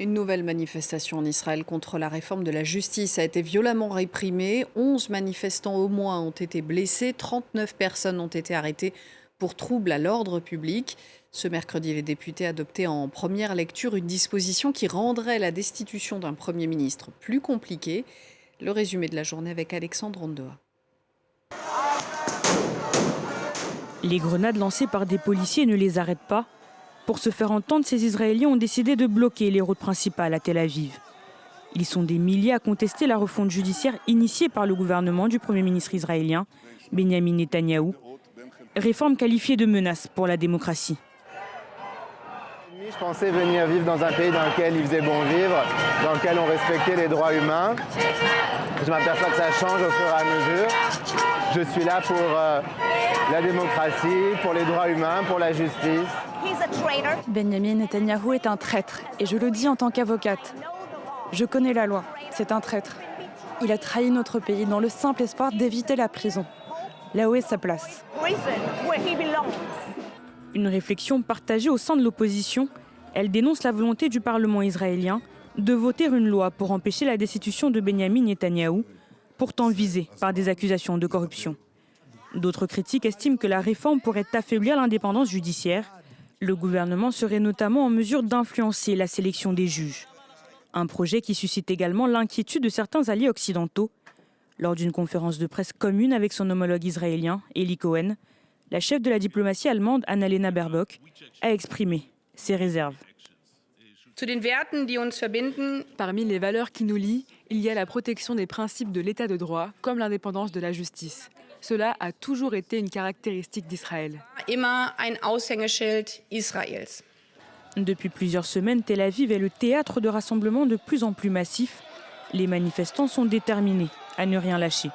Une nouvelle manifestation en Israël contre la réforme de la justice a été violemment réprimée. 11 manifestants au moins ont été blessés. 39 personnes ont été arrêtées pour troubles à l'ordre public. Ce mercredi, les députés adoptaient en première lecture une disposition qui rendrait la destitution d'un Premier ministre plus compliquée. Le résumé de la journée avec Alexandre Ondoa. Les grenades lancées par des policiers ne les arrêtent pas. Pour se faire entendre, ces Israéliens ont décidé de bloquer les routes principales à Tel Aviv. Ils sont des milliers à contester la refonte judiciaire initiée par le gouvernement du Premier ministre israélien, Benjamin Netanyahou. Réforme qualifiée de menace pour la démocratie. Je pensais venir vivre dans un pays dans lequel il faisait bon vivre, dans lequel on respectait les droits humains. Je m'aperçois que ça change au fur et à mesure. Je suis là pour la démocratie, pour les droits humains, pour la justice. Benjamin Netanyahou est un traître, et je le dis en tant qu'avocate. Je connais la loi, c'est un traître. Il a trahi notre pays dans le simple espoir d'éviter la prison. Là où est sa place. Une réflexion partagée au sein de l'opposition. Elle dénonce la volonté du Parlement israélien de voter une loi pour empêcher la destitution de Benjamin Netanyahou, pourtant visé par des accusations de corruption. D'autres critiques estiment que la réforme pourrait affaiblir l'indépendance judiciaire. Le gouvernement serait notamment en mesure d'influencer la sélection des juges. Un projet qui suscite également l'inquiétude de certains alliés occidentaux. Lors d'une conférence de presse commune avec son homologue israélien, Eli Cohen, la chef de la diplomatie allemande, Annalena Baerbock, a exprimé ses réserves. Parmi les valeurs qui nous lient, il y a la protection des principes de l'état de droit, comme l'indépendance de la justice. Cela a toujours été une caractéristique d'Israël. Depuis plusieurs semaines, Tel Aviv est le théâtre de rassemblements de plus en plus massifs. Les manifestants sont déterminés à ne rien lâcher.